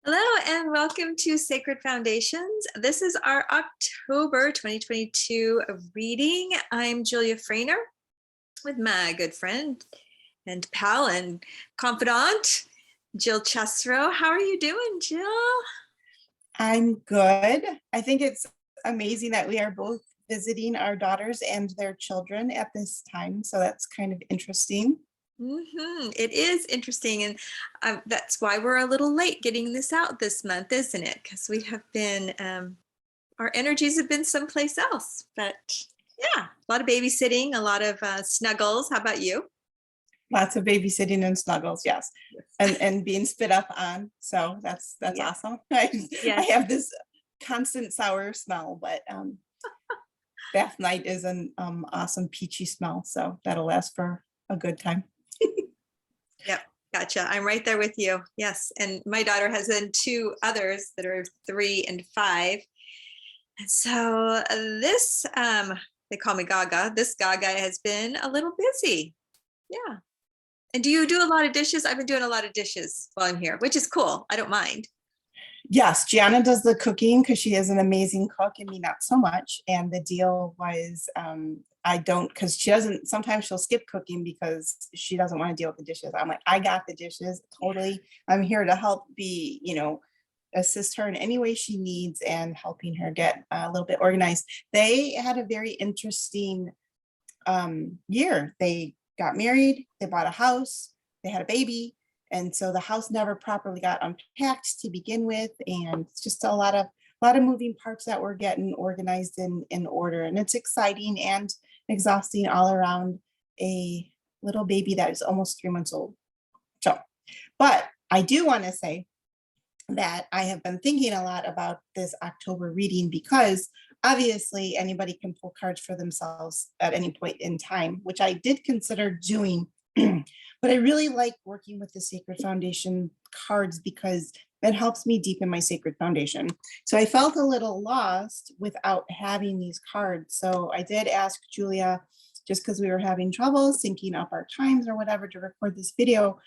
Hello and welcome to Sacred Foundations. This is our October 2022 reading. I'm Julia Frainer with my good friend and pal and confidant, Jill Chesro. How are you doing, Jill? I'm good. I think it's amazing that we are both visiting our daughters and their children at this time. So that's kind of interesting. It is interesting, and that's why we're a little late getting this out this month, isn't it? Because we have been, our energies have been someplace else. But yeah, a lot of babysitting, a lot of snuggles. How about you? Lots of babysitting and snuggles, yes, and being spit up on. So that's Yeah. awesome. I have this constant sour smell, but bath night is an awesome peachy smell, so that'll last for a good time. Yep, gotcha. I'm right there with you. Yes, and my daughter has then two others that are 3 and 5, and so this they call me Gaga. This Gaga has been a little busy. Yeah. And do you do a lot of dishes? I've been doing a lot of dishes while I'm here, which is cool. I don't mind. Yes, Gianna does the cooking because she is an amazing cook and me not so much. And the deal was I don't, because she doesn't, sometimes she'll skip cooking because she doesn't want to deal with the dishes. I'm like, I got the dishes, totally. I'm here to help assist her in any way she needs and helping her get a little bit organized. They had a very interesting year. They got married, they bought a house, they had a baby. And so the house never properly got unpacked to begin with. And it's just a lot of moving parts that we're getting organized in order. And it's exciting and exhausting all around a little baby that is almost 3 months old. So, but I do want to say that I have been thinking a lot about this October reading because obviously anybody can pull cards for themselves at any point in time, which I did consider doing. But I really like working with the Sacred Foundation cards because it helps me deepen my Sacred Foundation. So I felt a little lost without having these cards. So I did ask Julia, just because we were having trouble syncing up our times or whatever to record this video.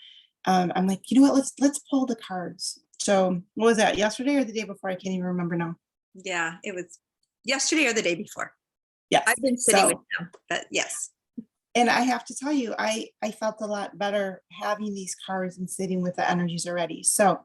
I'm like, you know what, let's pull the cards. So what was that, yesterday or the day before? I can't even remember now. Yeah, it was yesterday or the day before. Yes. I've been sitting with them, but yes. And I have to tell you, I felt a lot better having these cards and sitting with the energies already. So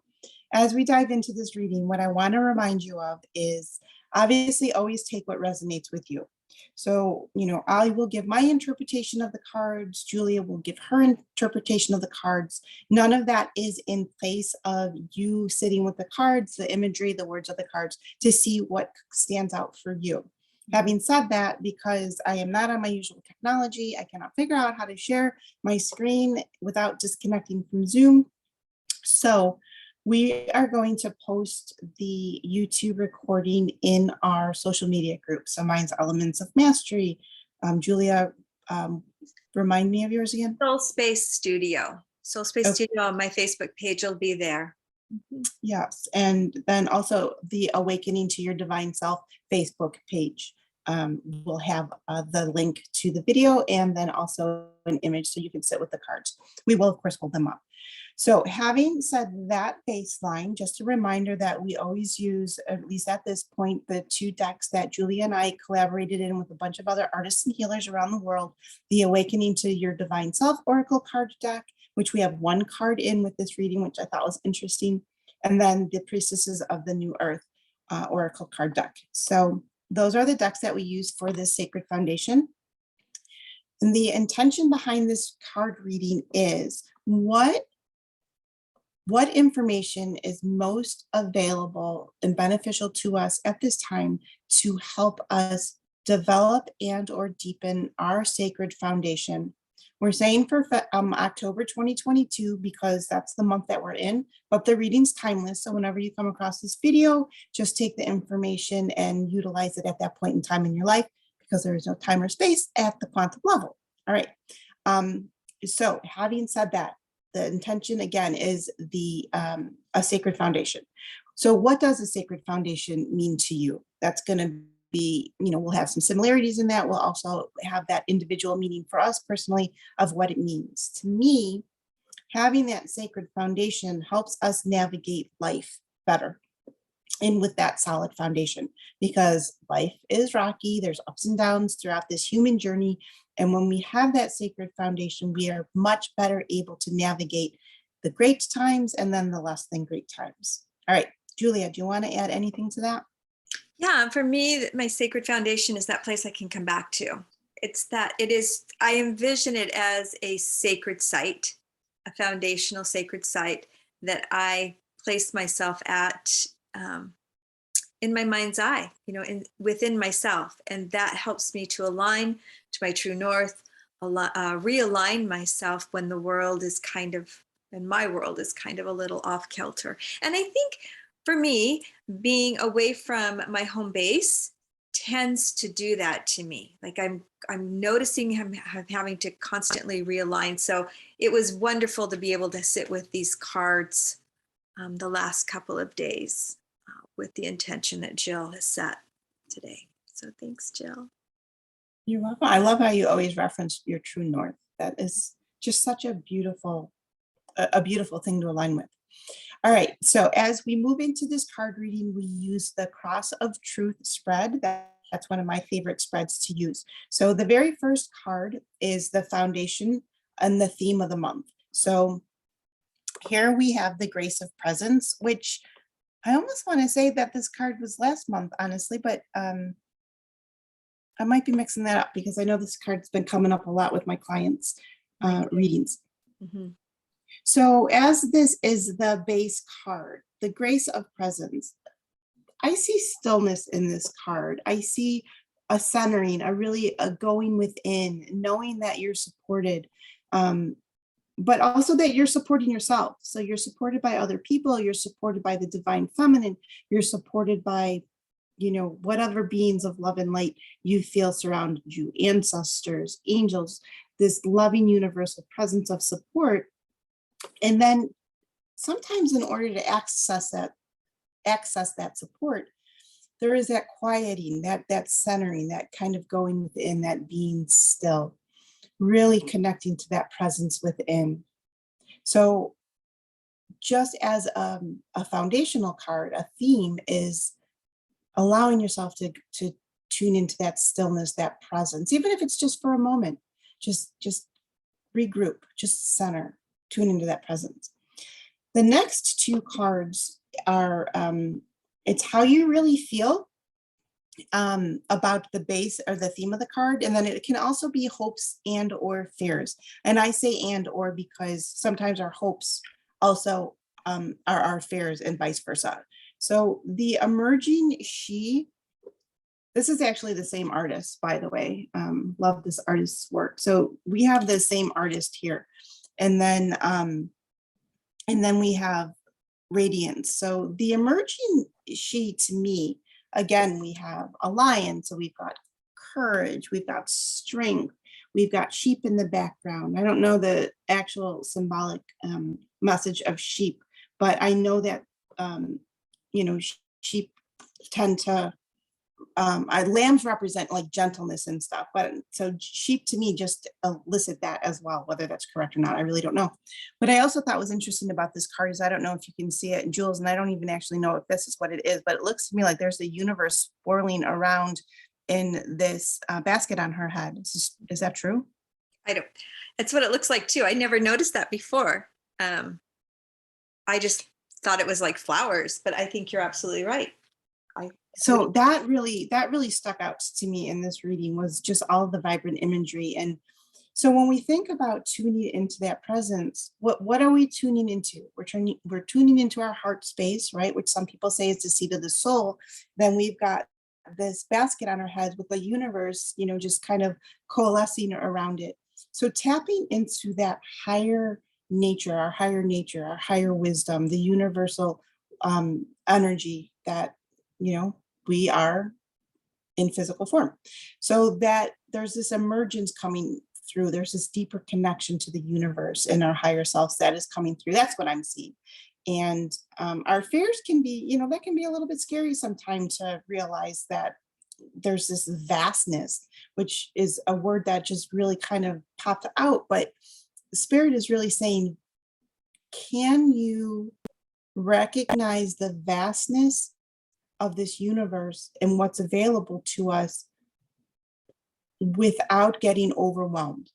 as we dive into this reading, what I want to remind you of is obviously always take what resonates with you. So, I will give my interpretation of the cards. Julia will give her interpretation of the cards. None of that is in place of you sitting with the cards, the imagery, the words of the cards to see what stands out for you. Having said that, because I am not on my usual technology, I cannot figure out how to share my screen without disconnecting from Zoom. So we are going to post the YouTube recording in our social media group. So mine's Elements of Mastery. Julia, remind me of yours again. Soul Space Studio. Soul Space Studio on my Facebook page will be there. Yes, and then also the Awakening to Your Divine Self Facebook page will have the link to the video and then also an image so you can sit with the cards. We will, of course, hold them up. So having said that baseline, just a reminder that we always use, at least at this point, the 2 decks that Julia and I collaborated in with a bunch of other artists and healers around the world, the Awakening to Your Divine Self Oracle card deck, which we have 1 card in with this reading, which I thought was interesting, and then the Priestesses of the New Earth Oracle card deck. So those are the decks that we use for this Sacred Foundation. And the intention behind this card reading is what information is most available and beneficial to us at this time to help us develop and or deepen our Sacred Foundation. We're saying for October 2022 because that's the month that we're in, but the reading's timeless. So whenever you come across this video, just take the information and utilize it at that point in time in your life because there is no time or space at the quantum level. All right. So having said that, the intention again is a Sacred Foundation. So what does a Sacred Foundation mean to you? That's going to be, we'll have some similarities in that. We'll also have that individual meaning for us personally of what it means. To me, having that Sacred Foundation helps us navigate life better and with that solid foundation, because life is rocky. There's ups and downs throughout this human journey. And when we have that sacred foundation, we are much better able to navigate the great times and then the less than great times. All right, Julia, do you want to add anything to that? Yeah, for me, my sacred foundation is that place I can come back to. I envision it as a sacred site, a foundational sacred site that I place myself at in my mind's eye, within myself. And that helps me to align to my true north, realign myself when the world is and my world is kind of a little off kilter. And I think for me, being away from my home base tends to do that to me. Like I'm noticing him having to constantly realign. So it was wonderful to be able to sit with these cards the last couple of days with the intention that Jill has set today. So thanks, Jill. You're welcome. I love how you always reference your true north. That is just such a beautiful thing to align with. All right, so as we move into this card reading, we use the Cross of Truth spread. That's one of my favorite spreads to use. So the very first card is the foundation and the theme of the month. So here we have the Grace of Presence, which I almost want to say that this card was last month, honestly, but I might be mixing that up because I know this card's been coming up a lot with my clients' readings. Mm-hmm. So as this is the base card, the Grace of Presence, I see stillness in this card. I see a centering, a going within, knowing that you're supported, but also that you're supporting yourself. So you're supported by other people, you're supported by the divine feminine, you're supported by, whatever beings of love and light you feel surround you, ancestors, angels, this loving universal presence of support. And then sometimes in order to access that support, there is that quieting, that centering, that kind of going within, that being still, really connecting to that presence within. So just as a foundational card, a theme is allowing yourself to tune into that stillness, that presence, even if it's just for a moment, just regroup, just center, tune into that presence. The next two cards are, it's how you really feel about the base or the theme of the card. And then it can also be hopes and or fears. And I say and or because sometimes our hopes also are our fears and vice versa. So the emerging she, this is actually the same artist, by the way. Love this artist's work. So we have the same artist here. And then we have Radiance. So the emerging she, to me, again, we have a lion. So we've got courage, we've got strength, we've got sheep in the background. I don't know the actual symbolic message of sheep, but I know that, sheep tend to, lambs represent like gentleness and stuff, but so sheep to me just elicit that as well, whether that's correct or not, I really don't know. But I also thought was interesting about this card is I don't know if you can see it, Jules, and I don't even actually know if this is what it is, but it looks to me like there's a universe swirling around in this basket on her head. Is that true? That's what it looks like too. I never noticed that before. I just thought it was like flowers, but I think you're absolutely right. So that really stuck out to me in this reading was just all of the vibrant imagery. And so when we think about tuning into that presence, what are we tuning into? We're tuning into our heart space, right? Which some people say is the seat of the soul. Then we've got this basket on our head with the universe, just kind of coalescing around it. So tapping into that higher nature, our higher wisdom, the universal energy that, we are in physical form. So that there's this emergence coming through. There's this deeper connection to the universe and our higher selves that is coming through. That's what I'm seeing. And our fears can be, that can be a little bit scary sometimes to realize that there's this vastness, which is a word that just really kind of popped out. But Spirit is really saying, can you recognize the vastness of this universe and what's available to us without getting overwhelmed.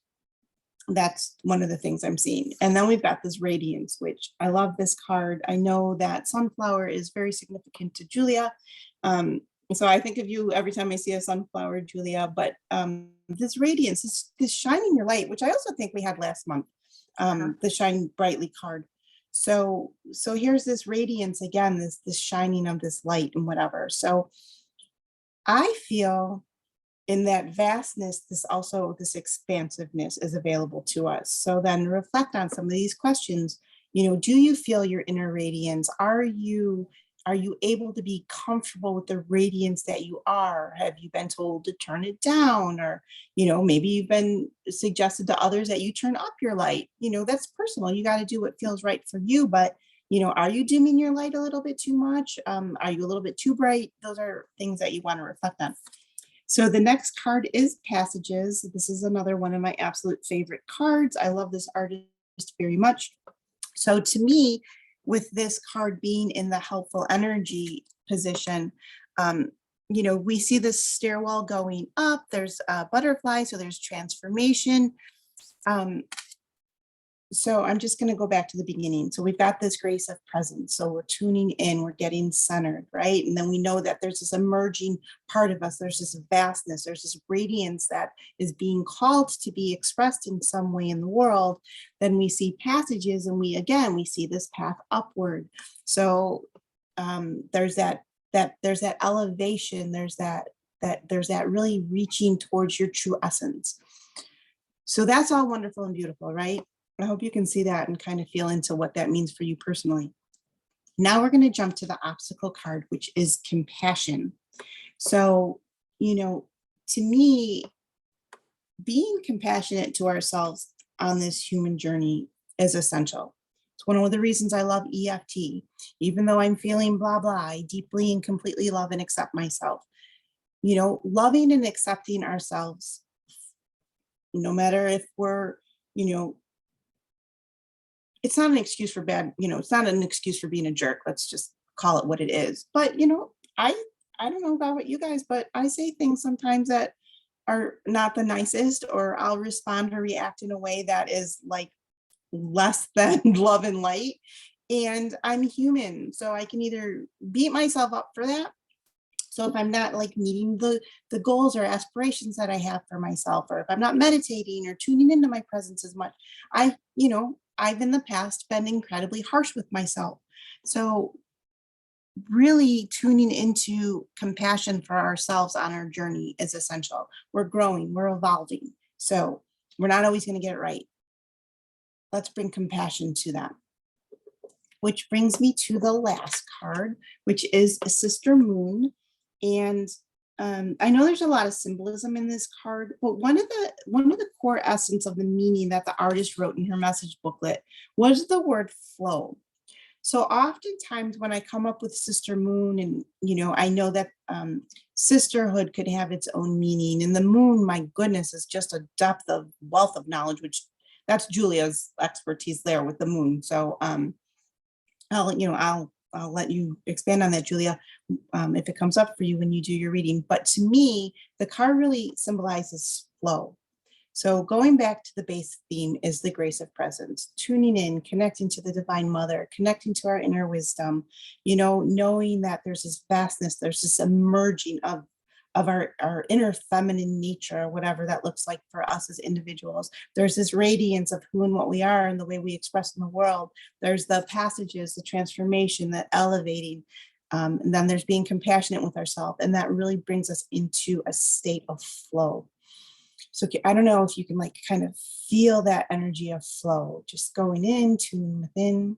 That's one of the things I'm seeing. And then we've got this Radiance, which I love this card. I know that sunflower is very significant to Julia. So I think of you every time I see a sunflower, Julia, but this Radiance, this shining your light, which I also think we had last month, the Shine Brightly card. So here's this Radiance again, this shining of this light and whatever. So I feel in that vastness, this expansiveness is available to us. So then reflect on some of these questions. You know, do you feel your inner radiance? Are you able to be comfortable with the radiance that you are? Have you been told to turn it down? Or, you know, maybe you've been suggested to others that you turn up your light. You know, that's personal. You got to do what feels right for you. But, you know, are you dimming your light a little bit too much? Are you a little bit too bright? Those are things that you want to reflect on. So the next card is Passages. This is another one of my absolute favorite cards. I love this artist very much. So to me, with this card being in the helpful energy position, you know, we see this stairwell going up. There's a butterfly, so there's transformation. So I'm just going to go back to the beginning. So we've got this grace of presence. So we're tuning in, we're getting centered, right? And then we know that there's this emerging part of us. There's this vastness, there's this radiance that is being called to be expressed in some way in the world. Then we see passages, and we see this path upward. So there's that elevation, there's that really reaching towards your true essence. So that's all wonderful and beautiful, right? I hope you can see that and kind of feel into what that means for you personally. Now we're going to jump to the obstacle card, which is compassion. So, you know, to me, being compassionate to ourselves on this human journey is essential. It's one of the reasons I love EFT. Even though I'm feeling blah, blah, I deeply and completely love and accept myself. You know, loving and accepting ourselves, no matter if we're, you know, it's not an excuse for bad, you know, it's not an excuse for being a jerk. Let's just call it what it is. But, you know, I don't know about what you guys, but I say things sometimes that are not the nicest, or I'll respond or react in a way that is like less than love and light. And I'm human, so I can either beat myself up for that. So if I'm not like meeting the goals or aspirations that I have for myself, or if I'm not meditating or tuning into my presence as much, I've in the past been incredibly harsh with myself. So really tuning into compassion for ourselves on our journey is essential. We're growing, we're evolving. So we're not always going to get it right. Let's bring compassion to that. Which brings me to the last card, which is Sister Moon. And I know there's a lot of symbolism in this card, but one of the core essence of the meaning that the artist wrote in her message booklet was the word flow. So oftentimes when I come up with Sister Moon, and you know, I know that sisterhood could have its own meaning, and the moon, my goodness, is just a depth of wealth of knowledge, which that's Julia's expertise there with the moon. So I'll let you expand on that, Julia, if it comes up for you when you do your reading. But to me, the card really symbolizes flow. So going back to the base theme is the grace of presence, tuning in, connecting to the Divine Mother, connecting to our inner wisdom, you know, knowing that there's this vastness, there's this emerging of our inner feminine nature, or whatever that looks like for us as individuals. There's this radiance of who and what we are and the way we express in the world. There's the passages, the transformation, the elevating. And then there's being compassionate with ourselves. And that really brings us into a state of flow. So I don't know if you can like kind of feel that energy of flow, just going in, tuning within,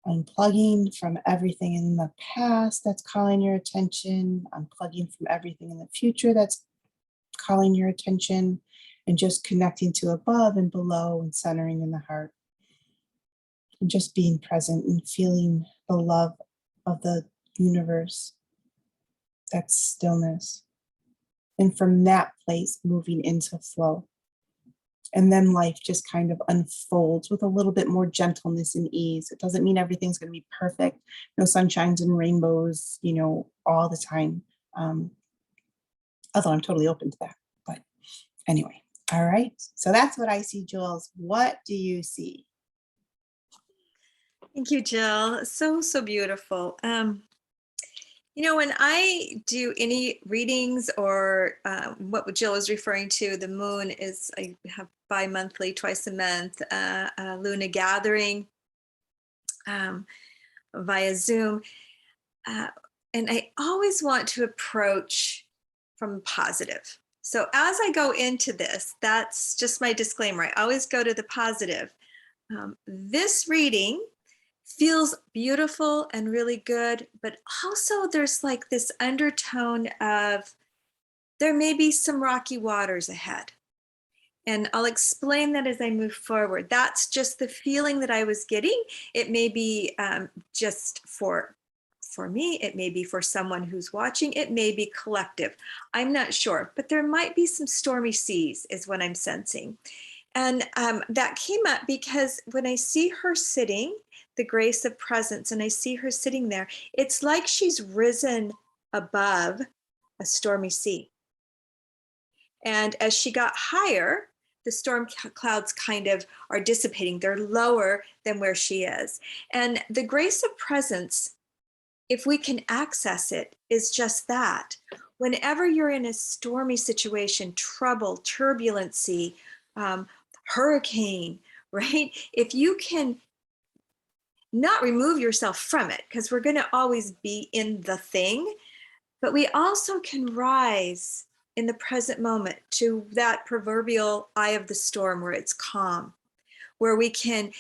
unplugging from everything in the past that's calling your attention, unplugging from everything in the future that's calling your attention, and just connecting to above and below and centering in the heart. And just being present and feeling the love of the universe, that stillness. And from that place, moving into flow. And then life just kind of unfolds with a little bit more gentleness and ease. It doesn't mean everything's going to be perfect. No sunshines and rainbows, you know, all the time. Although I'm totally open to that. But anyway, all right. So that's what I see, Jules. What do you see? Thank you, Jill. So beautiful. You know, when I do any readings or what Jill is referring to, the moon is, I have bi-monthly, twice a month, Luna gathering via Zoom. And I always want to approach from positive. So as I go into this, that's just my disclaimer. I always go to the positive. This reading feels beautiful and really good, but also there's like this undertone of there may be some rocky waters ahead. And I'll explain that as I move forward. That's just the feeling that I was getting. It may be just for me, it may be for someone who's watching, it may be collective. I'm not sure, but there might be some stormy seas is what I'm sensing. And that came up because when I see her sitting, the grace of presence, and I see her sitting there, it's like she's risen above a stormy sea. And as she got higher, the storm clouds kind of are dissipating. They're lower than where she is. And the grace of presence, if we can access it, is just that. Whenever you're in a stormy situation, trouble, turbulency, hurricane, right? If you can not remove yourself from it, because we're going to always be in the thing, but we also can rise in the present moment to that proverbial eye of the storm where it's calm, where we can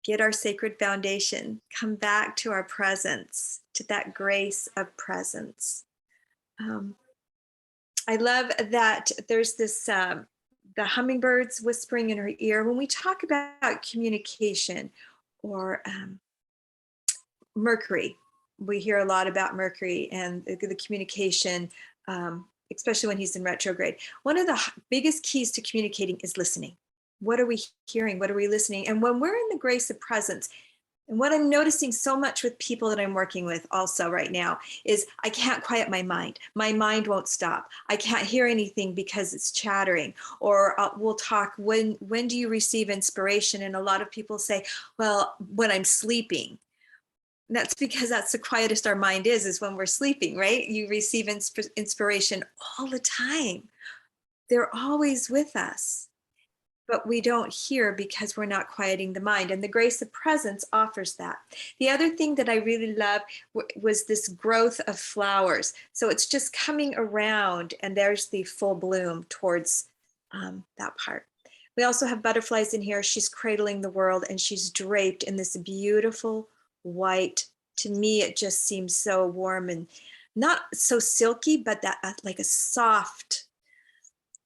get our sacred foundation, come back to our presence, to that grace of presence. I love that there's this, the hummingbirds whispering in her ear. When we talk about communication or Mercury, we hear a lot about Mercury and the communication, especially when he's in retrograde. One of the biggest keys to communicating is listening. What are we hearing? What are we listening? And when we're in the grace of presence, and what I'm noticing so much with people that I'm working with also right now is I can't quiet my mind. My mind won't stop. I can't hear anything because it's chattering. Or we'll talk, when do you receive inspiration? And a lot of people say, well, when I'm sleeping. And that's because that's the quietest our mind is when we're sleeping, right? You receive inspiration all the time. They're always with us, but we don't hear because we're not quieting the mind. And the grace of presence offers that. The other thing that I really love was this growth of flowers. So it's just coming around and there's the full bloom towards that part. We also have butterflies in here. She's cradling the world and she's draped in this beautiful white. To me, it just seems so warm and not so silky, but that like a soft,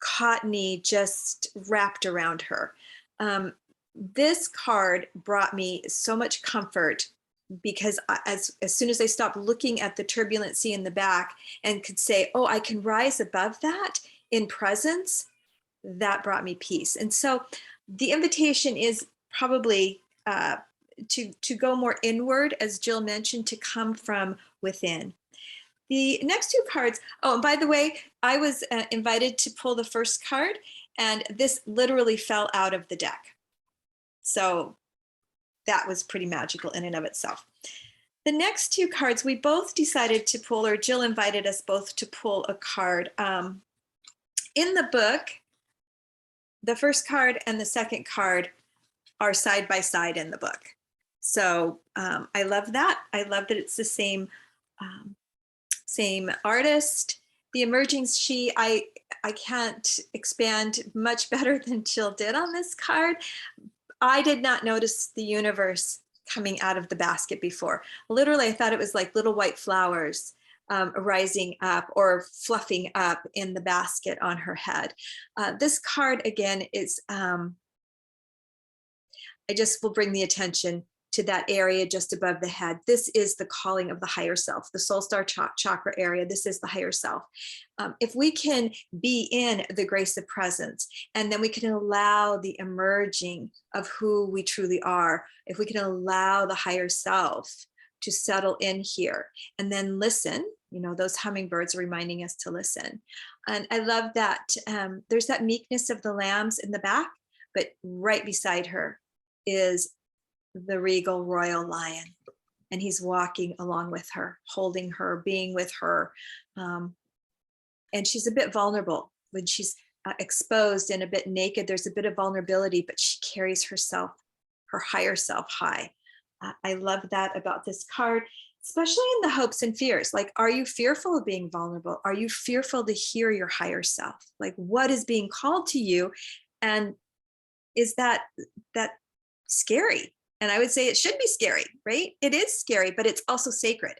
cottony just wrapped around her. This card brought me so much comfort because as soon as I stopped looking at the turbulency in the back and could say, oh, I can rise above that in presence, that brought me peace. And so the invitation is probably to go more inward, as Jill mentioned, to come from within. The next two cards, oh, and by the way, I was invited to pull the first card, and this literally fell out of the deck. So that was pretty magical in and of itself. The next two cards, we both decided to pull, or Jill invited us both to pull a card. In the book, the first card and the second card are side by side in the book. So I love that. I love that it's the same artist. The emerging she, I can't expand much better than Jill did on this card. I did not notice the universe coming out of the basket before. Literally, I thought it was like little white flowers rising up or fluffing up in the basket on her head. This card again is, I just will bring the attention to that area just above the head. This is the calling of the higher self, the soul star chakra area. This is the higher self. If we can be in the grace of presence, and then we can allow the emerging of who we truly are, if we can allow the higher self to settle in here and then listen, you know, those hummingbirds are reminding us to listen. And I love that there's that meekness of the lambs in the back, but right beside her is the regal royal lion. And he's walking along with her, holding her, being with her. And she's a bit vulnerable when she's exposed and a bit naked. There's a bit of vulnerability, but she carries herself, her higher self high. I love that about this card, especially in the hopes and fears. Like, are you fearful of being vulnerable? Are you fearful to hear your higher self? Like, what is being called to you? And is that scary? And I would say it should be scary, right? It is scary, but it's also sacred.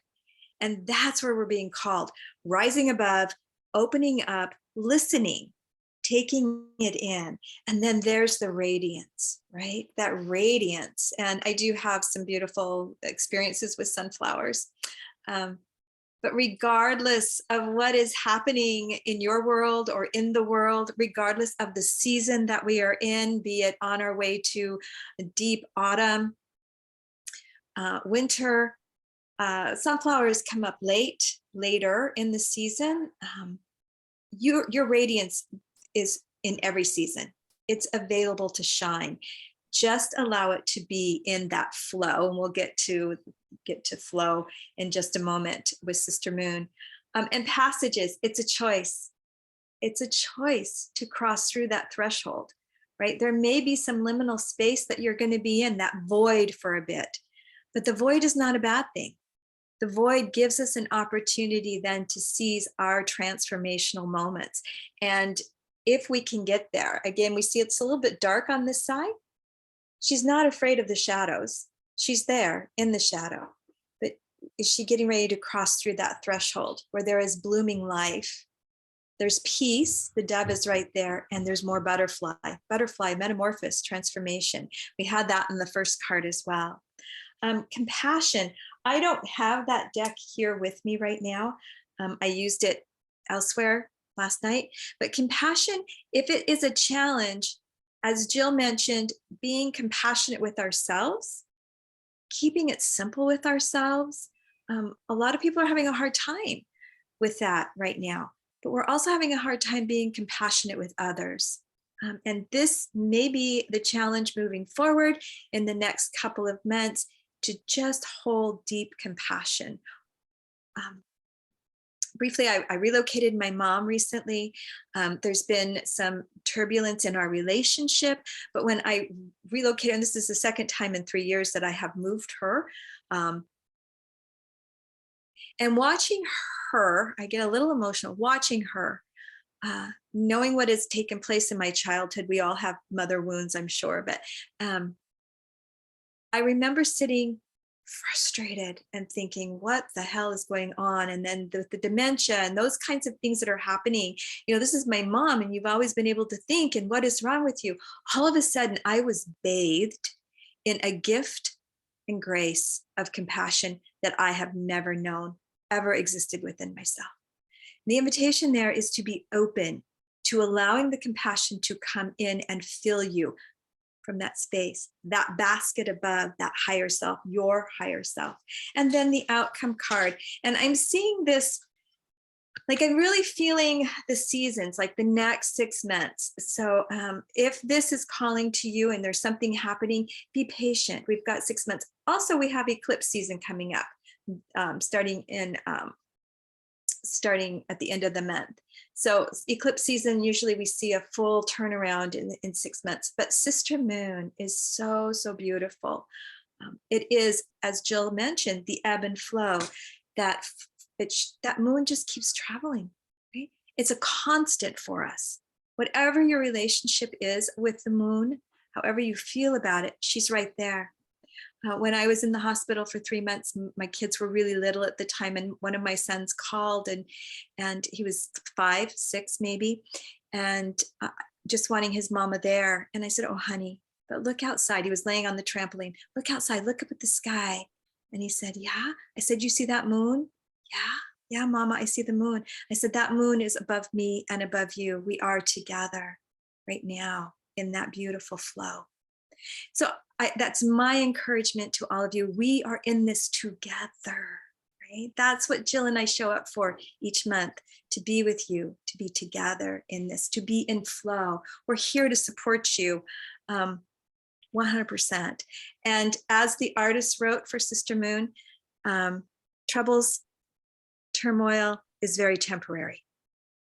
And that's where we're being called, rising above, opening up, listening, taking it in. And then there's the radiance, right? That radiance. And I do have some beautiful experiences with sunflowers. But regardless of what is happening in your world or in the world, regardless of the season that we are in, be it on our way to a deep autumn, winter, sunflowers come up later in the season. Your radiance is in every season. It's available to shine. Just allow it to be in that flow. And we'll get to flow in just a moment with Sister Moon. And passages, it's a choice. It's a choice to cross through that threshold, right? There may be some liminal space that you're going to be in, that void for a bit, but the void is not a bad thing. The void gives us an opportunity then to seize our transformational moments. And if we can get there, again, we see it's a little bit dark on this side. She's not afraid of the shadows. She's there in the shadow. But is she getting ready to cross through that threshold where there is blooming life? There's peace, the dove is right there, and there's more butterfly, metamorphosis, transformation. We had that in the first card as well. Compassion. I don't have that deck here with me right now. I used it elsewhere last night, but compassion, if it is a challenge, as Jill mentioned, being compassionate with ourselves, keeping it simple with ourselves. A lot of people are having a hard time with that right now, but we're also having a hard time being compassionate with others. And this may be the challenge moving forward in the next couple of months, to just hold deep compassion. Briefly, I relocated my mom recently. There's been some turbulence in our relationship, but when I relocated, and this is the second time in 3 years that I have moved her, and watching her, I get a little emotional watching her, knowing what has taken place in my childhood. We all have mother wounds, I'm sure, but I remember sitting frustrated and thinking, what the hell is going on? And then the dementia and those kinds of things that are happening. You know, this is my mom, and you've always been able to think, and what is wrong with you? All of a sudden, I was bathed in a gift and grace of compassion that I have never known ever existed within myself. The invitation there is to be open to allowing the compassion to come in and fill you from that space, that basket above, that higher self, your higher self. And then the outcome card. And I'm seeing this, like I'm really feeling the seasons, like the next 6 months. So if this is calling to you and there's something happening, be patient. We've got 6 months. Also, we have eclipse season coming up, starting at the end of the month. So eclipse season, usually we see a full turnaround in 6 months, but Sister Moon is so, so beautiful. It is, as Jill mentioned, the ebb and flow, that moon just keeps traveling, right? It's a constant for us. Whatever your relationship is with the moon, however you feel about it, she's right there. When I was in the hospital for 3 months, my kids were really little at the time, and one of my sons called, and he was 5, 6 maybe, and just wanting his mama there. And I said, oh, honey, but look outside. He was laying on the trampoline. Look outside, look up at the sky. And he said, yeah. I said, you see that moon? Yeah, yeah, Mama, I see the moon. I said, that moon is above me and above you. We are together right now in that beautiful flow. So that's my encouragement to all of you. We are in this together, right? That's what Jill and I show up for each month, to be with you, to be together in this, to be in flow. We're here to support you 100%. And as the artist wrote for Sister Moon, troubles, turmoil is very temporary.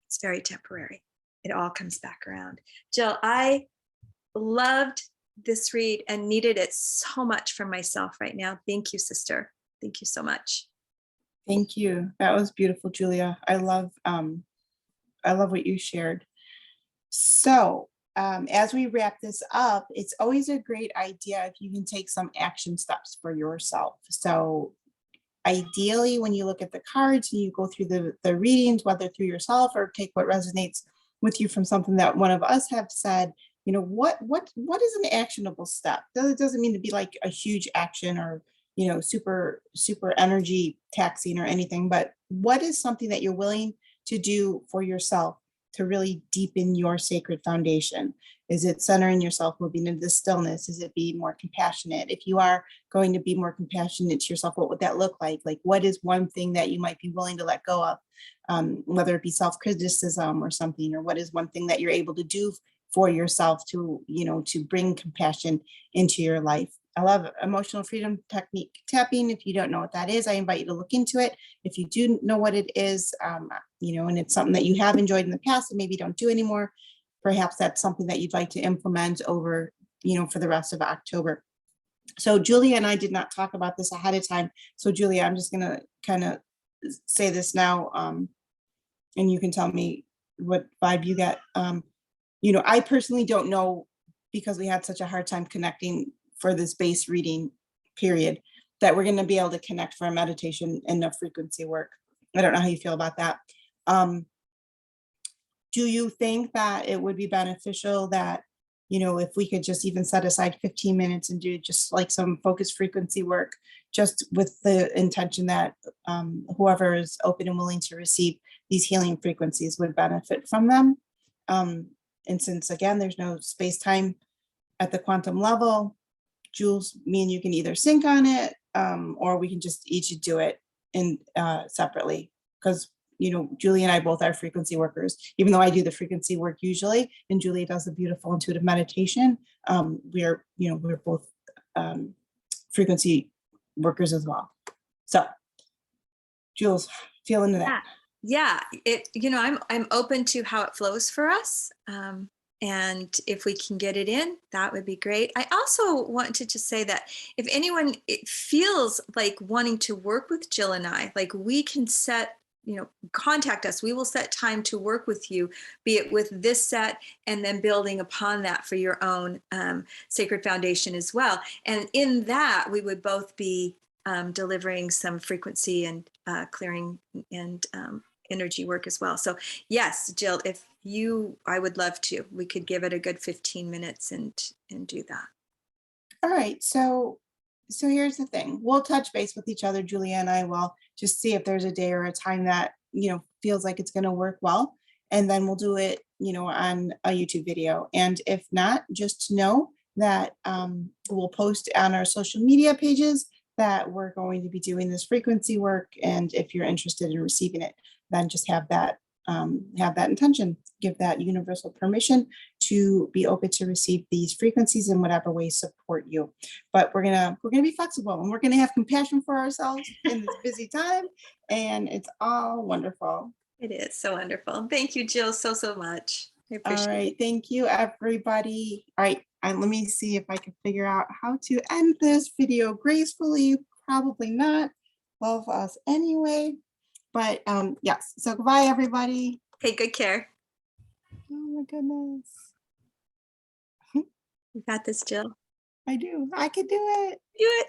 It's very temporary. It all comes back around. Jill, I loved this read and needed it so much for myself right now. Thank you, sister. Thank you so much. Thank you. That was beautiful, Julia. I love what you shared. So as we wrap this up, it's always a great idea if you can take some action steps for yourself. So ideally, when you look at the cards and you go through the readings, whether through yourself or take what resonates with you from something that one of us have said, you know, what is an actionable step? It doesn't mean to be like a huge action or, you know, super energy taxing or anything, but what is something that you're willing to do for yourself to really deepen your sacred foundation? Is it centering yourself, moving into the stillness? Is it being more compassionate? If you are going to be more compassionate to yourself, what would that look like? Like, what is one thing that you might be willing to let go of, whether it be self-criticism or something, or what is one thing that you're able to do for yourself to, you know, to bring compassion into your life? I love emotional freedom technique tapping. If you don't know what that is, I invite you to look into it. If you do know what it is, you know, and it's something that you have enjoyed in the past and maybe don't do anymore, perhaps that's something that you'd like to implement over, you know, for the rest of October. So Julia and I did not talk about this ahead of time. So Julia, I'm just going to kind of say this now, and you can tell me what vibe you get. You know, I personally don't know, because we had such a hard time connecting for this base reading period, that we're going to be able to connect for a meditation and a frequency work. I don't know how you feel about that. Do you think that it would be beneficial that, you know, if we could just even set aside 15 minutes and do just like some focused frequency work, just with the intention that whoever is open and willing to receive these healing frequencies would benefit from them? And since, again, there's no space-time at the quantum level, Jules, me and you can either sync on it, or we can just each do it in separately. Because, you know, Julie and I both are frequency workers. Even though I do the frequency work usually, and Julie does the beautiful intuitive meditation, we're both frequency workers as well. So, Jules, feel into that. Yeah, you know, I'm open to how it flows for us. And if we can get it in, that would be great. I also want to just say that if anyone feels like wanting to work with Jill and I, like, we can set, you know, contact us. We will set time to work with you, be it with this set and then building upon that for your own sacred foundation as well. And in that, we would both be delivering some frequency and clearing and energy work as well. So yes, Jill, if I would love to, we could give it a good 15 minutes and do that. All right. So here's the thing. We'll touch base with each other. Julia and I will just see if there's a day or a time that, you know, feels like it's going to work well. And then we'll do it, you know, on a YouTube video. And if not, just know that we'll post on our social media pages that we're going to be doing this frequency work. And if you're interested in receiving it, then just have that intention, give that universal permission to be open to receive these frequencies in whatever way support you. But we're gonna be flexible, and we're gonna have compassion for ourselves in this busy time, and it's all wonderful. It is so wonderful. Thank you, Jill, so much. I appreciate All right, it. thank you, everybody. All right, let me see if I can figure out how to end this video gracefully. Probably not. Love us anyway. But yes, so goodbye, everybody. Take good care. Oh my goodness. You got this, Jill. I do. I could do it. Do it.